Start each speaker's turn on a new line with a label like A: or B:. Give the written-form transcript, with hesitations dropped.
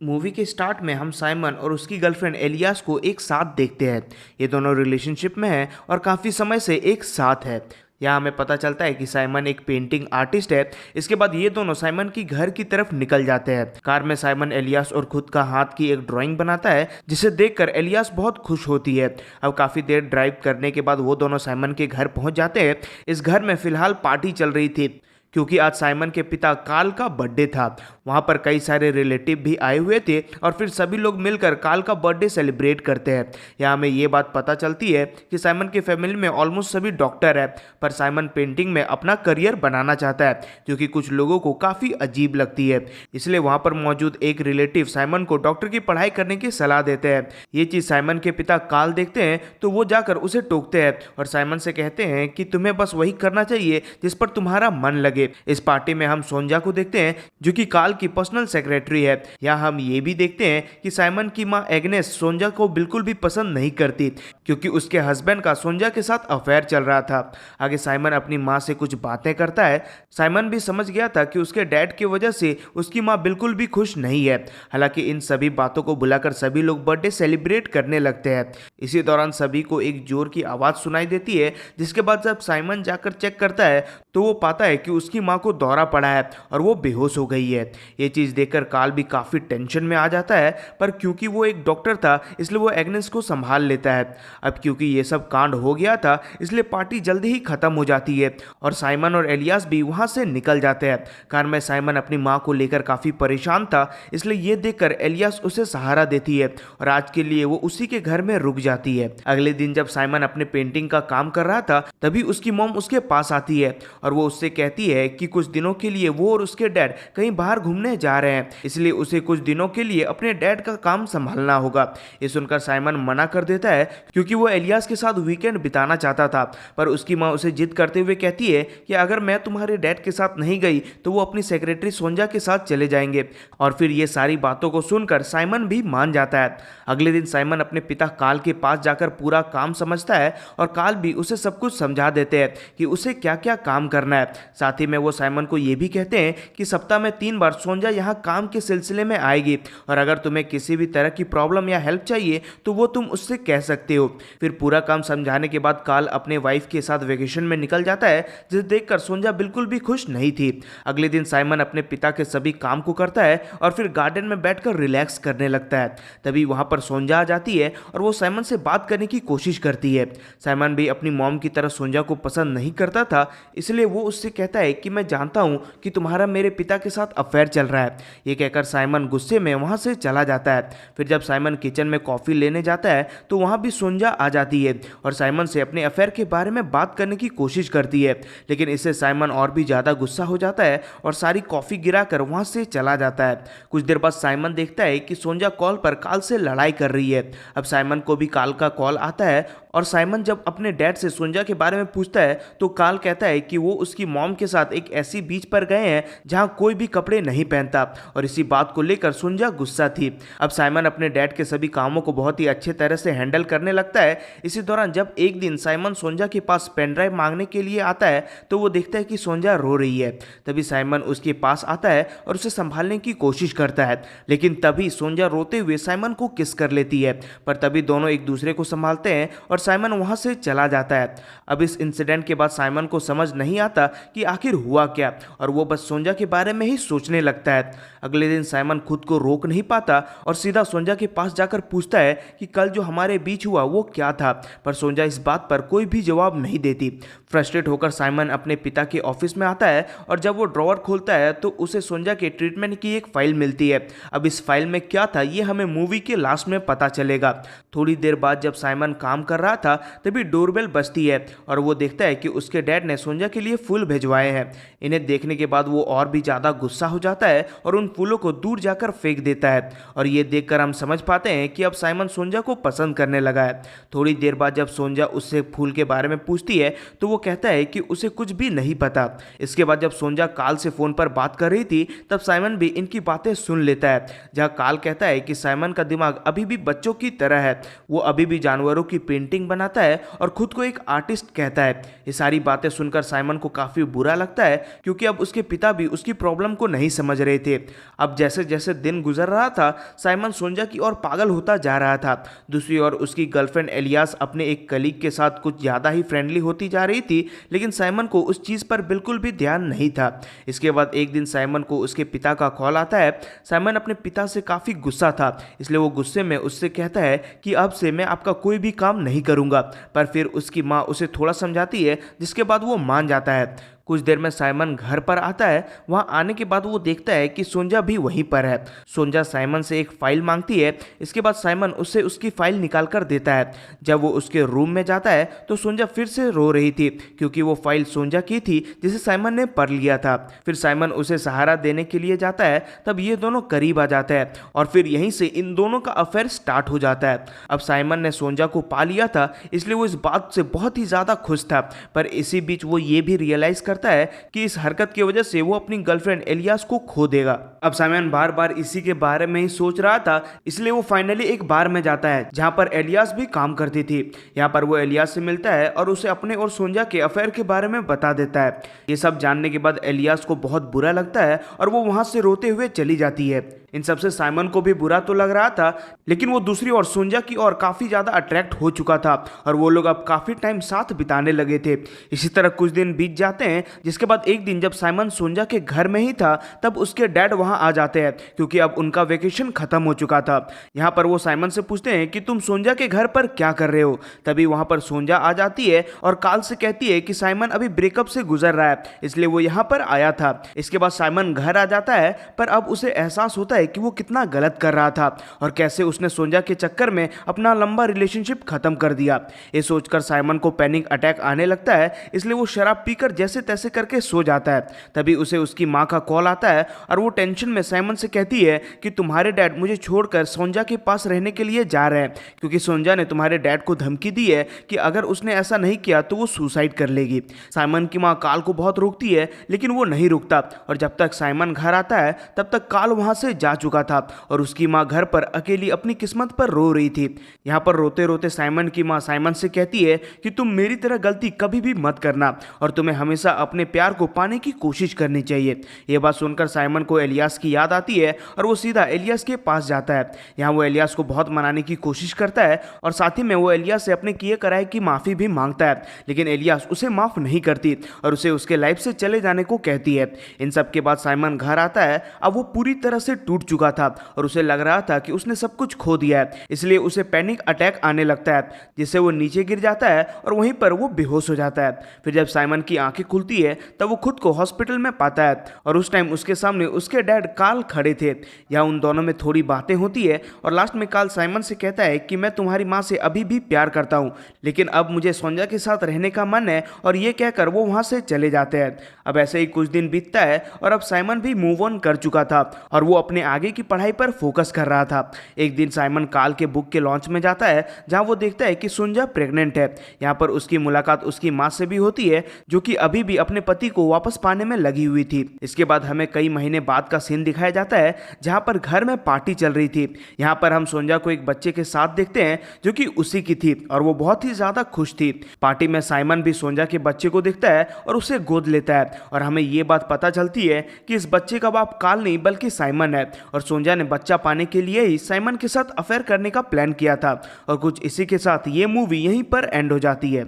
A: Movie के start में हम साइमन और उसकी गर्लफ्रेंड एलियास को एक साथ देखते हैं। ये दोनों रिलेशनशिप में हैं और काफ़ी समय से एक साथ है। यहाँ हमें पता चलता है कि साइमन एक पेंटिंग आर्टिस्ट है। इसके बाद ये दोनों साइमन की घर की तरफ निकल जाते हैं। कार में साइमन एलियास और खुद का हाथ की एक ड्राइंग बनाता है, जिसे देखकर एलियास बहुत खुश होती है। अब काफ़ी देर ड्राइव करने के बाद वो दोनों साइमन के घर पहुंच जाते हैं। इस घर में फिलहाल पार्टी चल रही थी, क्योंकि आज साइमन के पिता कार्ल का बर्थडे था। वहाँ पर कई सारे रिलेटिव भी आए हुए थे और फिर सभी लोग मिलकर कार्ल का बर्थडे सेलिब्रेट करते हैं। यहाँ हमें ये बात पता चलती है कि साइमन की फैमिली में ऑलमोस्ट सभी डॉक्टर है, पर साइमन पेंटिंग में अपना करियर बनाना चाहता है, जो कि कुछ लोगों को काफ़ी अजीब लगती है। इसलिए वहाँ पर मौजूद एक रिलेटिव साइमन को डॉक्टर की पढ़ाई करने की सलाह देते हैं। ये चीज़ साइमन के पिता कार्ल देखते हैं तो वो जाकर उसे टोकते हैं और साइमन से कहते हैं कि तुम्हें बस वही करना चाहिए जिस पर तुम्हारा मन लगे। इस पार्टी में हम सोंजा को देखते हैं, जो कि कार्ल की पर्सनल सेक्रेटरी है। यहाँ हम ये भी देखते हैं कि साइमन की माँ एग्नेस सोंजा को बिल्कुल भी पसंद नहीं करती, क्योंकि उसके हस्बैंड का सोंजा के साथ अफेयर चल रहा था। आगे साइमन अपनी माँ से कुछ बातें करता है। साइमन भी समझ गया था कि उसके डैड की वजह से उसकी माँ बिल्कुल भी खुश नहीं है। हालांकि इन सभी बातों को बुलाकर सभी लोग बर्थडे सेलिब्रेट करने लगते हैं। इसी दौरान सभी को एक जोर की आवाज़ सुनाई देती है, जिसके बाद जब साइमन जाकर चेक करता है तो वो पाता है कि उसकी माँ को दौरा पड़ा है और वो बेहोश हो गई है। ये चीज़ देखकर कार्ल भी काफ़ी टेंशन में आ जाता है, पर क्योंकि वो एक डॉक्टर था इसलिए वो एग्नेस को संभाल लेता है। अब क्योंकि ये सब कांड हो गया था, इसलिए पार्टी जल्दी ही खत्म हो जाती है और साइमन और एलियास भी वहाँ से निकल जाते हैं। कार में साइमन अपनी माँ को लेकर काफ़ी परेशान था, इसलिए ये देखकर एलियास उसे सहारा देती है और आज के लिए वो उसी के घर में रुक जाती है। अगले दिन जब साइमन अपने पेंटिंग का काम कर रहा था, तभी उसकी मॉम उसके पास आती है और वो उससे कहती है कि कुछ दिनों के लिए वो और उसके डैड कहीं बाहर घूमने जा रहे हैं, इसलिए उसे कुछ दिनों के लिए अपने डैड का काम संभालना होगा। ये सुनकर साइमन मना कर देता है, क्योंकि वो एलियास के साथ वीकेंड बिताना चाहता था। पर उसकी माँ उसे जिद करते हुए कहती है कि अगर मैं तुम्हारे डैड के साथ नहीं गई तो वो अपनी सेक्रेटरी सोंजा के साथ चले जाएंगे। और फिर ये सारी बातों को सुनकर साइमन भी मान जाता है। अगले दिन साइमन अपने पिता कार्ल के पास जाकर पूरा काम समझता है और कार्ल भी उसे सब कुछ समझा देते हैं कि उसे क्या क्या काम करना है। साथ ही में वो साइमन को ये भी कहते हैं कि सप्ताह में 3 बार सोंजा यहाँ काम के सिलसिले में आएगी और अगर तुम्हें किसी भी तरह की प्रॉब्लम या हेल्प चाहिए तो वो तुम उससे कह सकते हो। फिर पूरा काम समझाने के बाद कार्ल अपने वाइफ के साथ वेकेशन में निकल जाता है, जिसे देखकर सोंजा बिल्कुल भी खुश नहीं थी। अगले दिन साइमन अपने पिता के सभी काम को करता है और फिर गार्डन में बैठकर रिलैक्स करने लगता है। तभी वहां पर सोंजा आ जाती है और वो साइमन से बात करने की कोशिश करती है। साइमन भी अपनी मॉम की तरह सोंजा को पसंद नहीं करता था, इसलिए वो उससे कहता है कि मैं जानता हूं कि तुम्हारा मेरे पिता के साथ अफेयर चल रहा है। ये कहकर साइमन गुस्से में वहां से चला जाता है। फिर जब साइमन किचन में कॉफी लेने जाता है तो वहां भी सोंजा आ जाती है और साइमन से अपने अफेयर के बारे में बात करने की कोशिश करती है, लेकिन इससे साइमन और भी ज्यादा गुस्सा हो जाता है और सारी कॉफी गिराकर वहां से चला जाता है। कुछ देर बाद साइमन देखता है कि सोंजा कॉल पर कार्ल से लड़ाई कर रही है। अब साइमन को भी कार्ल का कॉल आता है और साइमन जब अपने डैड से सोंजा के बारे में पूछता है तो कार्ल कहता है कि वो उसकी मॉम के साथ एक ऐसी बीच पर गए हैं जहां कोई भी कपड़े नहीं पहनता और इसी बात को लेकर सोंजा गुस्सा थी। अब साइमन अपने डैड के सभी कामों को बहुत ही अच्छे तरह से हैंडल करने लगता है। इसी दौरान जब एक दिन साइमन सोंजा के पास पेन ड्राइव मांगने के लिए आता है तो वो देखता है कि सोंजा रो रही है। तभी साइमन उसके पास आता है और उसे संभालने की कोशिश करता है, लेकिन तभी सोंजा रोते हुए साइमन को किस कर लेती है। पर तभी दोनों एक दूसरे को संभालते हैं और साइमन वहां से चला जाता है। अब इस इंसिडेंट के बाद साइमन को समझ नहीं आता कि आखिर हुआ क्या और वो बस सोंजा के बारे में ही सोचने लगता है। अगले दिन साइमन खुद को रोक नहीं पाता और सीधा सोंजा के पास जाकर पूछता है कि कल जो हमारे बीच हुआ वो क्या था, पर सोंजा इस बात पर कोई भी जवाब नहीं देती। फ्रस्ट्रेट होकर साइमन अपने पिता के ऑफिस में आता है और जब वो ड्रॉवर खोलता है तो उसे सोंजा के ट्रीटमेंट की एक फाइल मिलती है। अब इस फाइल में क्या था ये हमें मूवी के लास्ट में पता चलेगा। थोड़ी देर बाद जब साइमन काम कर रहा था तभी डोरबेल बजती है और वो देखता है कि उसके डैड ने सोंजा के लिए फूल भिजवाए हैं। इन्हें देखने के बाद वो और भी ज़्यादा गुस्सा हो जाता है और उन फूलों को दूर जाकर फेंक देता है और ये देखकर हम समझ पाते हैं कि अब साइमन सोंजा को पसंद करने लगा है। थोड़ी देर बाद जब सोंजा उससे फूल के बारे में पूछती है तो वो कहता है कि उसे कुछ भी नहीं पता। इसके बाद जब सोंजा कार्ल से फ़ोन पर बात कर रही थी तब साइमन भी इनकी बातें सुन लेता है, जहाँ कार्ल कहता है कि साइमन का दिमाग अभी भी बच्चों की तरह है, वो अभी भी जानवरों की पेंटिंग बनाता है और खुद को एक आर्टिस्ट कहता है। ये सारी बातें सुनकर साइमन को काफ़ी बुरा लगता लगता है क्योंकि अब उसके पिता भी उसकी प्रॉब्लम को नहीं समझ रहे थे। अब जैसे जैसे दिन गुजर रहा था, साइमन सोंजा की ओर पागल होता जा रहा था। दूसरी ओर उसकी गर्लफ्रेंड एलियास अपने एक कलीग के साथ कुछ ज़्यादा ही फ्रेंडली होती जा रही थी, लेकिन साइमन को उस चीज़ पर बिल्कुल भी ध्यान नहीं था। इसके बाद एक दिन साइमन को उसके पिता का कॉल आता है। साइमन अपने पिता से काफ़ी गुस्सा था, इसलिए वो गुस्से में उससे कहता है कि अब से मैं आपका कोई भी काम नहीं करूँगा। पर फिर उसकी माँ उसे थोड़ा समझाती है, जिसके बाद वो मान जाता है। कुछ देर में साइमन घर पर आता है। वहां आने के बाद वो देखता है कि सोंजा भी वहीं पर है। सोंजा साइमन से एक फाइल मांगती है। इसके बाद साइमन उससे उसकी फाइल निकाल कर देता है। जब वो उसके रूम में जाता है तो सोंजा फिर से रो रही थी, क्योंकि वो फाइल सोंजा की थी जिसे साइमन ने पढ़ लिया था। फिर साइमन उसे सहारा देने के लिए जाता है। तब ये दोनों करीब आ जाते हैं और फिर यहीं से इन दोनों का अफेयर स्टार्ट हो जाता है। अब साइमन ने सोंजा को पा लिया था, इसलिए वो इस बात से बहुत ही ज़्यादा खुश था। पर इसी बीच वो ये भी रियलाइज करता है कि इस हरकत की वजह से वो अपनी गर्लफ्रेंड एलियास को खो देगा। अब साइमन बार बार इसी के बारे में ही सोच रहा था, इसलिए वो फाइनली एक बार में जाता है जहां पर एलियास भी काम करती थी। यहाँ पर वो एलियास से मिलता है और उसे अपने और सोंजा के अफेयर के बारे में बता देता है। ये सब जानने के बाद एलियास को बहुत बुरा लगता है और वो वहां से रोते हुए चली जाती है। इन सबसे साइमन को भी बुरा तो लग रहा था, लेकिन वो दूसरी ओर सोंजा की ओर काफी ज्यादा अट्रैक्ट हो चुका था और वो लोग अब काफी टाइम साथ बिताने लगे थे। इसी तरह कुछ दिन बीत जाते हैं, जिसके बाद एक दिन जब साइमन सोंजा के घर में ही था, तब उसके डैड वहां आ जाते हैं क्योंकि अब उनका वेकेशन खत्म हो चुका था। यहाँ पर वो साइमन से पूछते हैं कि तुम सोंजा के घर पर क्या कर रहे हो। तभी वहां पर सोंजा आ जाती है और काल से कहती है कि साइमन अभी ब्रेकअप से गुजर रहा है, इसलिए वो यहाँ पर आया था। इसके बाद साइमन घर आ जाता है, पर अब उसे एहसास होता है कि वो कितना गलत कर रहा था और कैसे उसने सोंजा के चक्कर में अपना लंबा रिलेशनशिप खत्म कर दिया। ये सोचकर साइमन को पैनिक अटैक आने लगता है, इसलिए वो शराब पीकर जैसे तैसे करके सो जाता है। तभी उसे उसकी माँ का कॉल आता है और वो टेंशन में साइमन से कहती है कि तुम्हारे डैड मुझे छोड़कर सोंजा के पास रहने के लिए जा रहे हैं, क्योंकि सोंजा ने तुम्हारे डैड को धमकी दी है कि अगर उसने ऐसा नहीं किया तो वो सुसाइड कर लेगी। साइमन की माँ काल को बहुत रोकती है, लेकिन वो नहीं रुकता और जब तक साइमन घर आता है तब तक काल वहां से जा चुका था और उसकी माँ घर पर अकेली अपनी किस्मत पर रो रही थी। यहाँ पर रोते रोते साइमन की माँ साइमन से कहती है कि तुम मेरी तरह गलती कभी भी मत करना और तुम्हें हमेशा अपने प्यार को पाने की कोशिश करनी चाहिए। यह बात सुनकर साइमन को एलियास की याद आती है और वो सीधा एलियास के पास जाता है। यहाँ वो एलियास को बहुत मनाने की कोशिश करता है और साथ ही में वो एलियास से अपने किए कराए की माफ़ी भी मांगता है, लेकिन एलियास उसे माफ़ नहीं करती और उसे उसके लाइफ से चले जाने को कहती है। इन सब के बाद साइमन घर आता है। अब वो पूरी तरह से टूट चुका था और उसे लग रहा था कि उसने सब कुछ खो दिया है, इसलिए उसे पैनिक अटैक आने लगता है, जिससे वो नीचे गिर जाता है और वहीं पर वो बेहोश हो जाता है। फिर जब साइमन की आंखें खुलती है तब वो खुद को हॉस्पिटल में पाता है और उस टाइम उसके सामने उसके डैड काल खड़े थे। यहाँ उन दोनों में थोड़ी बातें होती है और लास्ट में काल साइमन से कहता है कि मैं तुम्हारी माँ से अभी भी प्यार करता हूँ, लेकिन अब मुझे सोंजा के साथ रहने का मन है, और ये कहकर वो वहाँ से चले जाते हैं। अब ऐसे ही कुछ दिन बीतता है और अब साइमन भी मूव ऑन कर चुका था और वो अपने आगे की पढ़ाई पर फोकस कर रहा था। एक दिन साइमन काल के बुक के लॉन्च में जाता है, जहां वो देखता है कि सोंजा प्रेग्नेंट है। यहाँ पर उसकी मुलाकात उसकी माँ से भी होती है, जो कि अभी भी अपने पति को वापस पाने में लगी हुई थी। इसके बाद हमें कई महीने बाद का सीन दिखाया जाता है, जहां पर घर में पार्टी चल रही थी। यहाँ पर हम सोंजा को एक बच्चे के साथ देखते हैं जो कि उसी की थी और वो बहुत ही ज्यादा खुश थी। पार्टी में साइमन भी सोंजा के बच्चे को देखता है और उसे गोद लेता है और हमें ये बात पता चलती है कि इस बच्चे का बाप काल नहीं बल्कि साइमन है और सोंजा ने बच्चा पाने के लिए ही साइमन के साथ अफेयर करने का प्लान किया था। और कुछ इसी के साथ ये मूवी यहीं पर एंड हो जाती है।